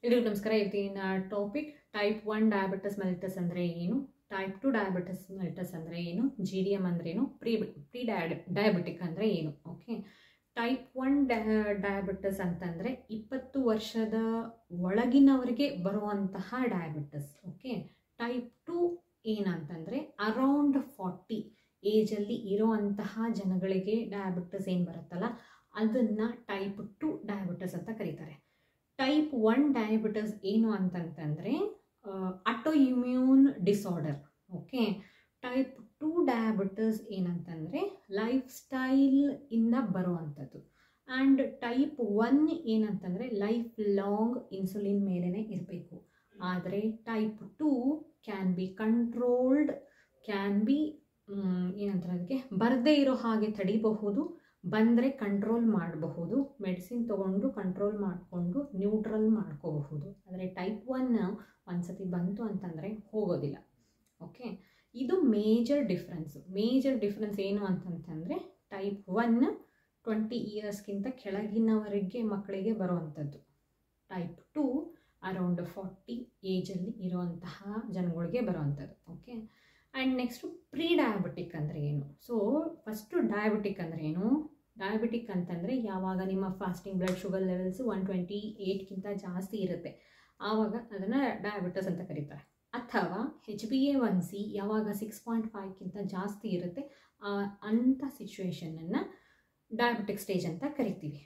ಎಲ್ಲರಿಗೂ ನಮಸ್ಕಾರ. ಇವತ್ತಿನ ಟಾಪಿಕ್ ಟೈಪ್ 1 ಡಯಾಬಿಟಿಸ್ ಮೆಲಿಟಸ್ ಅಂದರೆ ಏನು, ಟೈಪ್ 2 ಡಯಾಬಿಟಿಸ್ ಮೆಲಿಟಸ್ ಅಂದರೆ ಏನು, GDM ಅಂದ್ರೇನು, ಪ್ರೀ ಡಯಾಬಿಟಿಕ್ ಅಂದರೆ ಏನು. ಓಕೆ, ಟೈಪ್ 1 ಡಯಾಬಿಟಿಸ್ ಅಂತಂದರೆ 20 ವರ್ಷದ ಒಳಗಿನವರಿಗೆ ಬರುವಂತಹ ಡಯಾಬಿಟಿಸ್. ಓಕೆ, ಟೈಪ್ 2 ಏನಂತಂದರೆ ಅರೌಂಡ್ 40 ಏಜಲ್ಲಿ ಇರೋವಂತಹ ಜನಗಳಿಗೆ ಡಯಾಬಿಟಿಸ್ ಏನು ಬರುತ್ತಲ್ಲ ಅದನ್ನು ಟೈಪ್ 2 ಡಯಾಬಿಟಿಸ್ ಅಂತ ಕರೀತಾರೆ. ಟೈಪ್ 1 ಡಯಾಬಿಟಿಸ್ ಏನು ಅಂತಂತಂದರೆ auto immune disorder. Okay, type 2 diabetes ಏನಂತಂದರೆ ಲೈಫ್ ಸ್ಟೈಲ್ ಇಂದ ಬರುವಂಥದ್ದು. ಆ್ಯಂಡ್ ಟೈಪ್ 1 ಏನಂತಂದರೆ ಲೈಫ್ ಲಾಂಗ್ ಇನ್ಸುಲಿನ್ ಮೇಲೇ ಇರಬೇಕು. ಆದರೆ type 2 can be controlled, can be ಏನಂತಾರೆ ಅದಕ್ಕೆ ಬರದೇ ಇರೋ ಹಾಗೆ ತಡಿಬಹುದು, ಬಂದರೆ ಕಂಟ್ರೋಲ್ ಮಾಡಬಹುದು, ಮೆಡಿಸಿನ್ ತೊಗೊಂಡು ಕಂಟ್ರೋಲ್ ಮಾಡಿಕೊಂಡು ನ್ಯೂಟ್ರಲ್ ಮಾಡ್ಕೋಬಹುದು. ಆದರೆ ಟೈಪ್ 1 ಒಂದ್ಸತಿ ಬಂತು ಅಂತಂದರೆ ಹೋಗೋದಿಲ್ಲ. ಓಕೆ, ಇದು ಮೇಜರ್ ಡಿಫ್ರೆನ್ಸ್ ಏನು ಅಂತಂತಂದರೆ ಟೈಪ್ 1 20 ಇಯರ್ಸ್ಗಿಂತ ಕೆಳಗಿನವರಿಗೆ ಮಕ್ಕಳಿಗೆ ಬರುವಂಥದ್ದು. ಟೈಪ್ 2 ಅರೌಂಡ್ 40 ಏಜಲ್ಲಿ ಇರುವಂತಹ ಜನಗಳಿಗೆ ಬರುವಂಥದ್ದು. Okay, and next prediabetic ಅಂದರೆ ಏನು. ಸೊ ಫಸ್ಟು ಡಯಾಬಿಟಿಕ್ ಅಂದರೆ ಏನು. ಡಯಾಬಿಟಿಕ್ ಅಂತಂದರೆ ಯಾವಾಗ ನಿಮ್ಮ ಫಾಸ್ಟಿಂಗ್ ಬ್ಲಡ್ ಶುಗರ್ ಲೆವೆಲ್ಸು 128ಗಿಂತ ಜಾಸ್ತಿ ಇರುತ್ತೆ ಆವಾಗ ಅದನ್ನು ಡಯಾಬಿಟಿಸ್ ಅಂತ ಕರೀತಾರೆ. ಅಥವಾ HbA1c ಯಾವಾಗ 6.5ಗಿಂತ ಜಾಸ್ತಿ ಇರುತ್ತೆ ಅಂಥ ಸಿಚುವೇಷನನ್ನು ಡಯಾಬಿಟಿಕ್ ಸ್ಟೇಜ್ ಅಂತ ಕರಿತೀವಿ.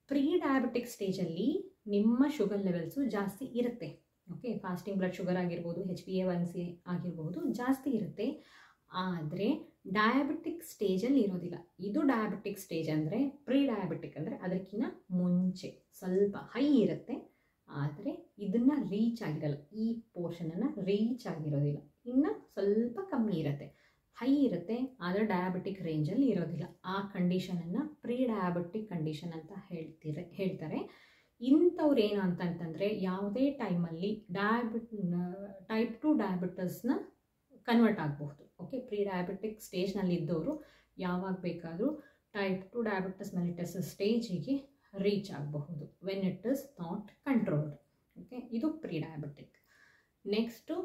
ಪ್ರೀ ಡಯಾಬಿಟಿಕ್ ಸ್ಟೇಜಲ್ಲಿ ನಿಮ್ಮ ಶುಗರ್ ಲೆವೆಲ್ಸು ಜಾಸ್ತಿ ಇರುತ್ತೆ. ಓಕೆ, ಫಾಸ್ಟಿಂಗ್ ಬ್ಲಡ್ ಶುಗರ್ ಆಗಿರ್ಬೋದು, HbA1c ಆಗಿರ್ಬೋದು ಜಾಸ್ತಿ ಇರುತ್ತೆ. ಆದರೆ ಡಯಾಬಿಟಿಕ್ ಸ್ಟೇಜಲ್ಲಿ ಇರೋದಿಲ್ಲ. ಇದು ಡಯಾಬಿಟಿಕ್ ಸ್ಟೇಜ್ ಅಂದರೆ ಪ್ರೀ ಡಯಾಬಿಟಿಕ್ ಅಂದರೆ ಅದಕ್ಕಿಂತ ಮುಂಚೆ ಸ್ವಲ್ಪ ಹೈ ಇರುತ್ತೆ, ಆದರೆ ಇದನ್ನು ರೀಚ್ ಆಗಿರಲ್ಲ, ಈ ಪೋರ್ಷನನ್ನು ರೀಚ್ ಆಗಿರೋದಿಲ್ಲ, ಇನ್ನು ಸ್ವಲ್ಪ ಕಮ್ಮಿ ಇರುತ್ತೆ. ಹೈ ಇರುತ್ತೆ ಆದರೆ ಡಯಾಬಿಟಿಕ್ ರೇಂಜಲ್ಲಿ ಇರೋದಿಲ್ಲ. ಆ ಕಂಡೀಷನನ್ನು ಪ್ರೀ ಡಯಾಬಿಟಿಕ್ ಕಂಡೀಷನ್ ಅಂತ ಹೇಳ್ತಾರೆ. ಇಂಥವ್ರು ಏನು ಅಂತಂತಂದರೆ ಯಾವುದೇ ಟೈಮಲ್ಲಿ ಟೈಪ್ 2 ಡಯಾಬಿಟಿಸ್ನ ಕನ್ವರ್ಟ್ ಆಗಬಹುದು. ಓಕೆ, ಪ್ರೀ ಡಯಾಬಿಟಿಕ್ ಸ್ಟೇಜ್ನಲ್ಲಿ ಇದ್ದವರು ಯಾವಾಗ ಬೇಕಾದರೂ ಟೈಪ್ 2 ಡಯಾಬಿಟಿಸ್ ಮೆಲಿಟಸ್ ಸ್ಟೇಜಿಗೆ ರೀಚ್ ಆಗಬಹುದು when it is not controlled. Okay, ಇದು ಪ್ರೀ ಡಯಾಬಿಟಿಕ್. ನೆಕ್ಸ್ಟು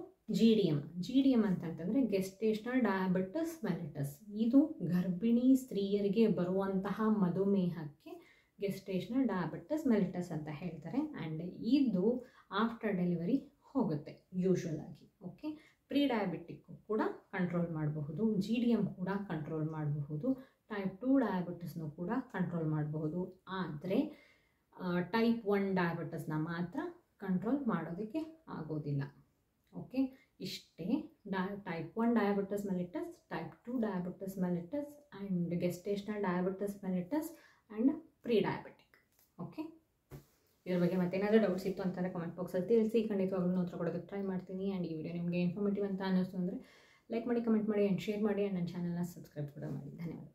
GDM ಅಂತಂತಂದರೆ ಗೆಸ್ಟೇಷನಲ್ ಡಯಾಬಿಟಿಸ್ ಮೆಲಿಟಸ್. ಇದು ಗರ್ಭಿಣಿ ಸ್ತ್ರೀಯರಿಗೆ ಬರುವಂತಹ ಮಧುಮೇಹಕ್ಕೆ ಗೆಸ್ಟೇಷನಲ್ ಡಯಾಬಿಟಿಸ್ ಮೆಲಿಟಸ್ ಅಂತ ಹೇಳ್ತಾರೆ. ಆ್ಯಂಡ್ ಇದು ಆಫ್ಟರ್ ಡೆಲಿವರಿ ಹೋಗುತ್ತೆ ಯೂಶ್ವಲ್ ಆಗಿ. ಓಕೆ, ಪ್ರೀ ಡಯಾಬಿಟಿಕ್ ಕೂಡ ಕಂಟ್ರೋಲ್ ಮಾಡಬಹುದು, GDM ಕೂಡ ಕಂಟ್ರೋಲ್ ಮಾಡಬಹುದು, ಟೈಪ್ 2 ಡಯಾಬಿಟಿಸ್ನೂ ಕೂಡ ಕಂಟ್ರೋಲ್ ಮಾಡಬಹುದು. ಆದರೆ ಟೈಪ್ 1 ಡಯಾಬಿಟಿಸ್ನ ಮಾತ್ರ ಕಂಟ್ರೋಲ್ ಮಾಡೋದಕ್ಕೆ ಆಗೋದಿಲ್ಲ. ಓಕೆ, ಇಷ್ಟೇ type 1 diabetes mellitus, type 2 diabetes mellitus and gestational diabetes mellitus and prediabetic. Okay, ಇದ್ರ ಬಗ್ಗೆ ಮತ್ತೇನಾದರೂ ಡೌಟ್ಸ್ ಇತ್ತು ಅಂತಂದರೆ ಕಮೆಂಟ್ ಬಾಕ್ಸಲ್ಲಿ ತಿಳಿಸಿ, ಖಂಡಿತವಾಗ್ಲೂ ಉತ್ತರ ಕೊಡೋದಕ್ಕೆ ಟ್ರೈ ಮಾಡ್ತೀನಿ. ಆ್ಯಂಡ್ ಈ ವಿಡಿಯೋ ನಿಮಗೆ ಇನ್ಫಾರ್ಮೇಟಿವ್ ಅಂತ ಅನ್ನಿಸ್ತು ಅಂದರೆ ಲೈಕ್ ಮಾಡಿ, ಕಮೆಂಟ್ ಮಾಡಿ ಆ್ಯಂಡ್ ಶೇರ್ ಮಾಡಿ ಆ್ಯಂಡ್ ನನ್ನ ಚಾನಲ್ನ ಸಬ್ಸ್ಕ್ರೈಬ್ ಕೂಡ ಮಾಡಿ. ಧನ್ಯವಾದ.